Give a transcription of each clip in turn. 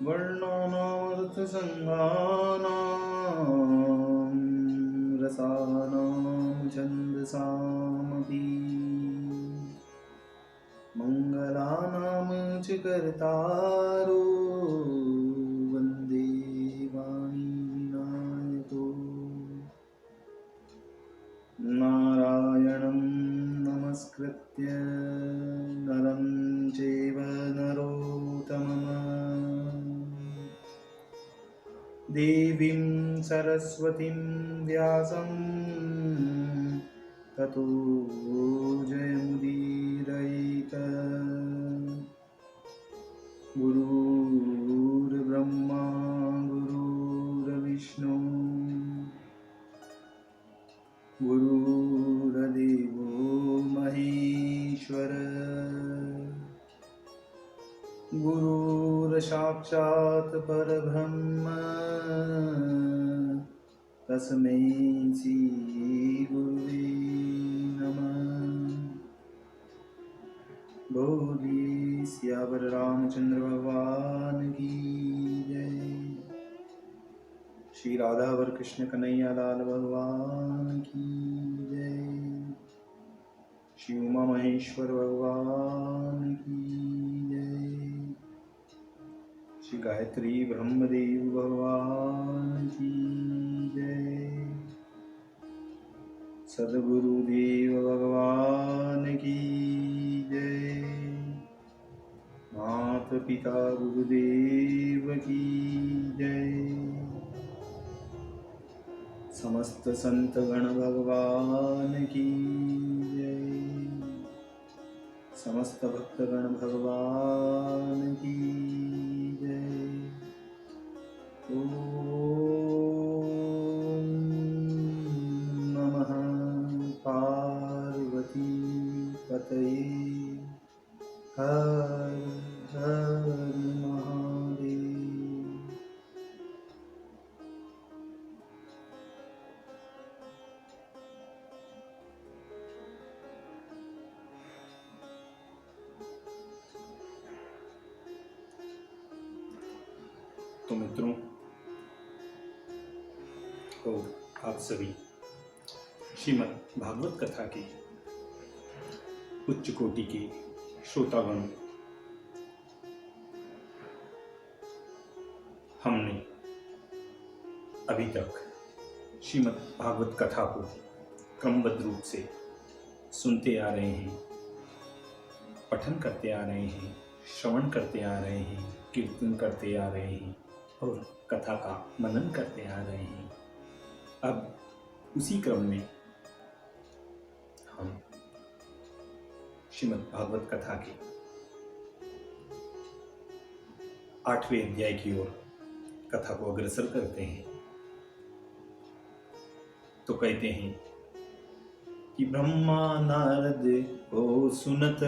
वर्णानामर्थसङ्गानां रसानां छन्दसामपि मङ्गलानां च कर्तारो वन्दे वाणी विनायको नारायणं नमस्कृत्य नरं चैव नरोत्तमम् देवीं सरस्वतीं व्यासं ततो जयमुदीरयेत् गुरुर्ब्रह्मा गुरुर्विष्णु गुरुर्देवो महेश्वर गुरुर्साक्षात् परब्रह्म तस्मै श्री गुरुवे नमः। बोलिए सियावर रामचंद्र भगवान की जय। श्री राधावर कृष्ण कन्हैया लाल भगवान की जय। श्री उमा महेश्वर भगवान की जय। श्री गायत्री ब्रह्मदेव भगवान की जय। सद्गुरुदेव भगवान की जय। माता पिता गुरुदेव की जय। समस्त संत गण भगवान की जय। समस्त भक्तगण भगवान की जय। ओम नमः पार्वती पतये हर हर महादेव। तो मित्रों और आप सभी श्रीमद् भागवत कथा की उच्च कोटि के श्रोतागण, हमने अभी तक श्रीमद् भागवत कथा को क्रमबद्ध रूप से सुनते आ रहे हैं, पठन करते आ रहे हैं, श्रवण करते आ रहे हैं, कीर्तन करते आ रहे हैं और कथा का मनन करते आ रहे हैं। अब उसी क्रम में हम श्रीमद् भागवत कथा के 8वें अध्याय की ओर कथा को अग्रसर करते हैं। तो कहते हैं कि ब्रह्मा नारद को सुनत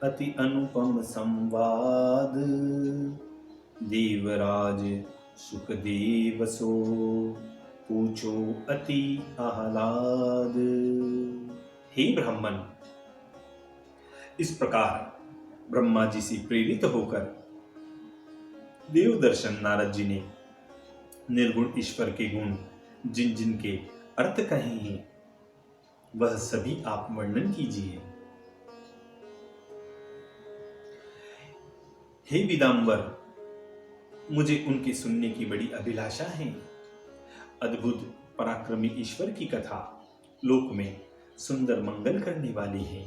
अति अनुपम संवाद, देवराज सुखदेव सो पूछो अति आह्लाद। हे ब्राह्मण, इस प्रकार ब्रह्मा जी से प्रेरित होकर देवदर्शन नारद जी ने निर्गुण ईश्वर के गुण जिन जिन के अर्थ कहे हैं वह सभी आप वर्णन कीजिए। हे विदांबर, मुझे उनके सुनने की बड़ी अभिलाषा है। अद्भुत पराक्रमी ईश्वर की कथा लोक में सुंदर मंगल करने वाली है।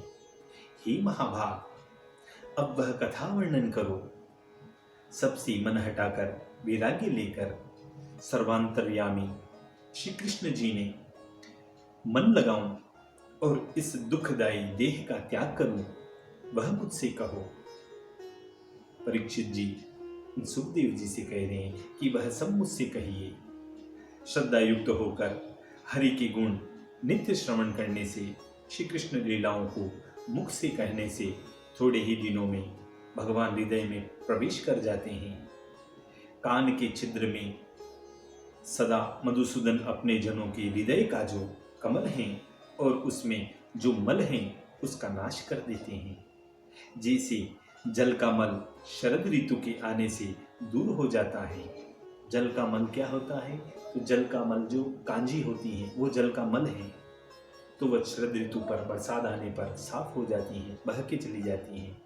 हे महाभाग, अब वह कथा वर्णन करो। सबसे मन हटाकर वैराग्य लेकर सर्वांतर्यामी श्री कृष्ण जी ने मन लगाऊं और इस दुखदायी देह का त्याग करूं, वह मुझसे कहो। परीक्षित जी सुखदेव जी से कह रहे हैं कि वह सब मुझसे कहिए। श्रद्धा युक्त होकर हरि के गुण नित्य श्रवण करने से, श्री कृष्ण लीलाओं को मुख से कहने से थोड़े ही दिनों में भगवान हृदय में प्रवेश कर जाते हैं। कान के छिद्र में सदा मधुसूदन अपने जनों के हृदय का जो कमल है और उसमें जो मल है उसका नाश कर देते हैं। जैसे जल का मल शरद ऋतु के आने से दूर हो जाता है। जल का मल क्या होता है? तो जल का मल जो कांजी होती है वो जल का मल है। तो वह शरद ऋतु पर बरसात आने पर साफ हो जाती हैं, बह के चली जाती हैं।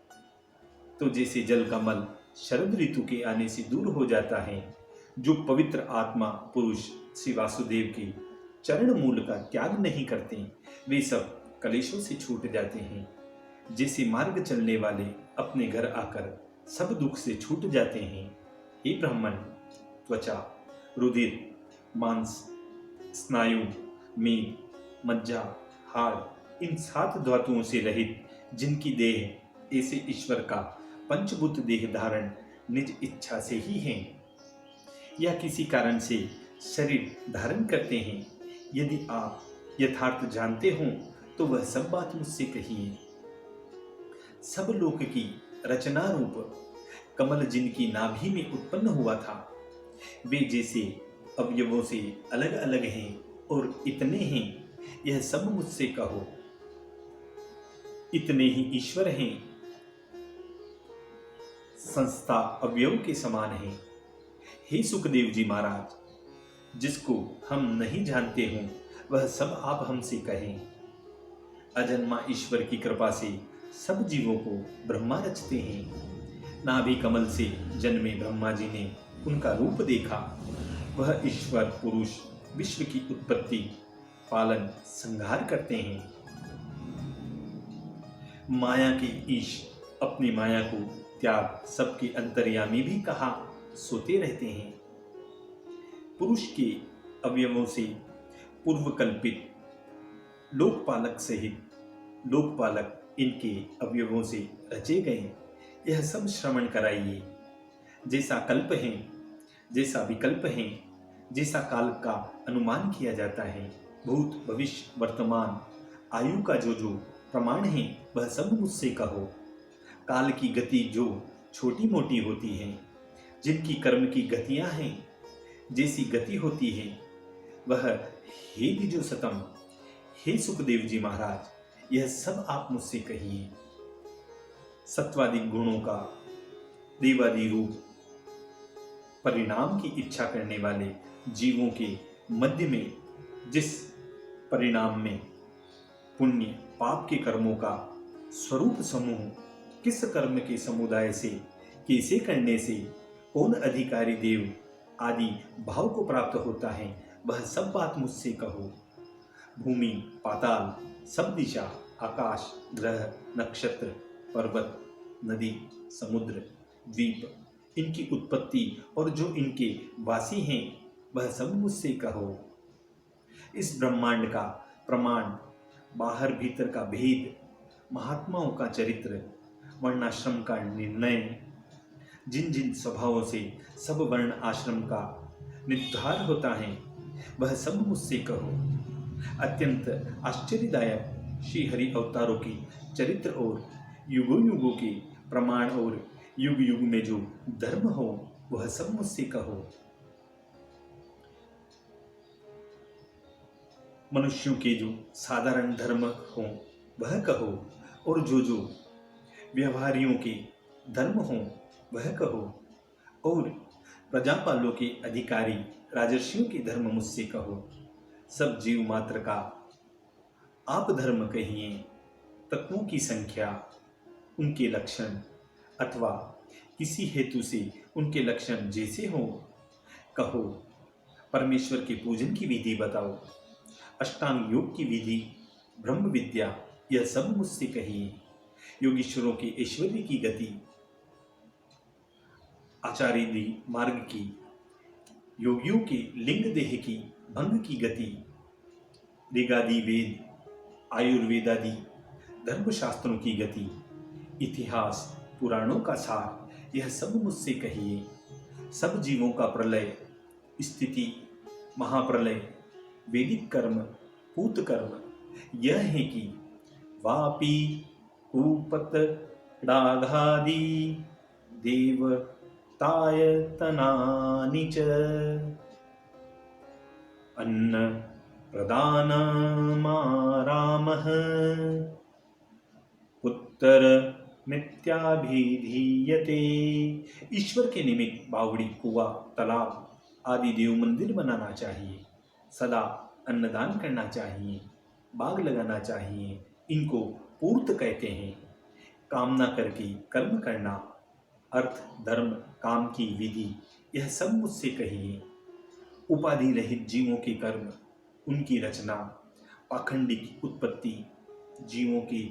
तो जैसे जल का मल शरद ऋतु के आने से दूर हो जाता है, जो पवित्र आत्मा पुरुष श्री वासुदेव के चरण मूल का त्याग नहीं करते, वे सब कलेशों से छूट जाते हैं। जैसे मार्ग चलने वाले अपने घर आकर सब दुख से छूट जाते हैं। हे ब्राह्मण, त्वचा, रुधिर, मांस, स्नायु, मेद, मज्जा, हाड़, इन 7 धातुओं से रहित जिनकी देह ऐसे ईश्वर का पंचभूत देह धारण निज इच्छा से ही है या किसी कारण से शरीर धारण करते हैं, यदि आप यथार्थ जानते हो तो वह सब बात मुझसे कहिए। सब लोक की रचना रूप कमल जिनकी नाभि में उत्पन्न हुआ था, वे जैसे अवयवों से अलग अलग हैं और इतने हैं, यह सब मुझसे कहो। इतने ही ईश्वर हैं, संस्था अवयव के समान है। हे सुखदेव जी महाराज, जिसको हम नहीं जानते हों वह सब आप हमसे कहें। अजन्मा ईश्वर की कृपा से सब जीवों को ब्रह्मा रचते हैं। नाभि कमल से जन्मे ब्रह्मा जी ने उनका रूप देखा। वह ईश्वर पुरुष विश्व की उत्पत्ति, पालन, संहार करते हैं। माया के ईश अपनी माया को त्याग सबके अंतर्यामी भी कहा सोते रहते हैं। पुरुष के अवयवों से पूर्व कल्पित लोकपालक सहित लोकपालक इनके अवयवों से रचे गए, यह सब श्रवण कराइए। जैसा कल्प है, जैसा विकल्प है, जैसा काल का अनुमान किया जाता है, भूत भविष्य वर्तमान आयु का जो जो प्रमाण है वह सब मुझसे कहो। काल की गति जो छोटी मोटी होती है, जिनकी कर्म की गतियां हैं, जैसी गति होती है, वह हे द्विजोसतम, हे सुखदेव जी महाराज, यह सब आप मुझसे कहिए। सत्वादिक गुणों का देवादि रूप परिणाम की इच्छा करने वाले जीवों के मध्य में जिस परिणाम में पुण्य पाप के कर्मों का स्वरूप समूह किस कर्म के समुदाय से कैसे करने से कौन अधिकारी देव आदि भाव को प्राप्त होता है, वह सब बात मुझसे कहो। भूमि, पाताल, सब दिशा, आकाश, ग्रह, नक्षत्र, पर्वत, नदी, समुद्र, द्वीप, इनकी उत्पत्ति और जो इनके वासी हैं, वह सब मुझसे कहो। इस ब्रह्मांड का प्रमाण, बाहर भीतर का भेद, महात्माओं का चरित्र, वर्णाश्रम का निर्णय, जिन जिन स्वभावों से सब वर्ण आश्रम का निर्धार होता है, वह सब मुझसे कहो। अत्यंत आश्चर्यदायक श्री हरि अवतारों के चरित्र और युगों युगों के प्रमाण और युग युग में जो धर्म हो, वह सब मुझसे कहो। मनुष्यों के जो साधारण धर्म हो वह कहो, और जो जो व्यवहारियों के धर्म हो वह कहो, और प्रजापालों के अधिकारी राजर्षियों के धर्म मुझसे कहो। सब जीव मात्र का आप धर्म कहिए। तत्वों की संख्या, उनके लक्षण अथवा किसी हेतु से उनके लक्षण जैसे हो कहो। परमेश्वर के पूजन की विधि बताओ। अष्टांग योग की विधि, ब्रह्म विद्या, यह सब मुझसे कहिए। योगीश्वरों के ऐश्वर्य की गति, आचार्य मार्ग की, योगियों के लिंग देह की भंग की गति, ऋगादि वेद, आयुर्वेदादि धर्मशास्त्रों की गति, इतिहास, पुराणों का सार, यह सब मुझसे कहिए। सब जीवों का प्रलय, स्थिति, महाप्रलय, वैदिक कर्म, पूत कर्म, यह है कि वापी कूपत डाघादि देवतायतनानि च अन्न प्रदानमारामः उत्तर मिथ्याभिधीयते। ईश्वर के निमित्त बावड़ी, कुआं, तालाब आदि देव मंदिर बनाना चाहिए। सदा अन्नदान करना चाहिए, बाग लगाना चाहिए, इनको पूर्त कहते हैं। कामना करके कर्म करना, अर्थ, धर्म, काम की विधि, यह सब मुझसे कहिए। उपाधि रहित जीवों के कर्म, उनकी रचना, पाखंडी की उत्पत्ति, जीवों के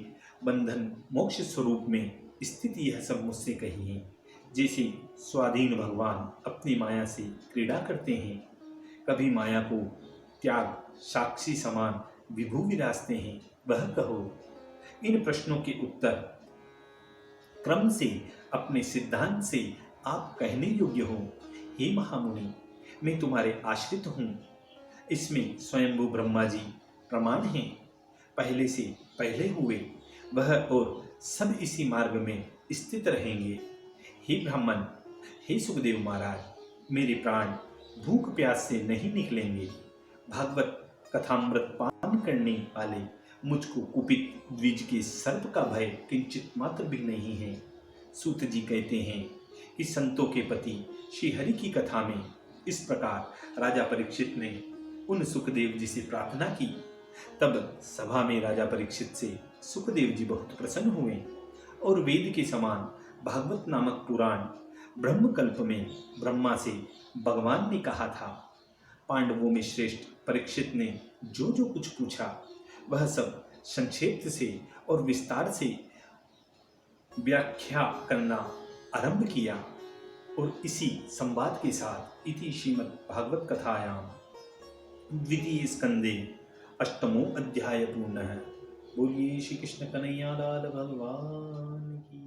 बंधन मोक्ष स्वरूप में स्थिति, यह सब मुझसे कहिए। जैसे स्वाधीन भगवान अपनी माया से क्रीड़ा करते हैं, कभी माया को त्याग साक्षी समान विभू विराजते हैं, वह कहो। इन प्रश्नों के उत्तर क्रम से, अपने सिद्धांत से आप कहने योग्य हो। हे महामुनि, मैं तुम्हारे आश्रित हूँ। इसमें स्वयंभू ब्रह्मा जी प्रमाण हैं। पहले से पहले हुए वह और सब इसी मार्ग में स्थित रहेंगे। हे ब्राह्मण, हे सुखदेव महाराज, मेरे प्राण भूख प्यास से नहीं निकलेंगे। भागवत कथामृत पान करने वाले मुझको कुपित द्विज के सर्प का भय किंचित मात्र भी नहीं है। सूत जी कहते हैं कि संतों के पति श्री हरि की कथा में इस प्रकार राजा परीक्षित ने उन सुखदेव जी से प्रार्थना की। तब सभा में राजा परीक्षित से सुखदेव जी बहुत प्रसन्न हुए और वेद के समान भागवत नामक पुराण ब्रह्मकल्प में ब्रह्मा से भगवान ने कहा था। पांडवों में श्रेष्ठ परीक्षित ने जो जो कुछ पूछा वह सब संक्षेप से और विस्तार से व्याख्या करना आरंभ किया। और इसी संवाद के साथ इति श्रीमद् भागवत कथायां द्वितीय स्कंदे अष्टमो अध्याय पूर्ण है। बोलिए श्री कृष्ण कन्हैया लाल भगवान की।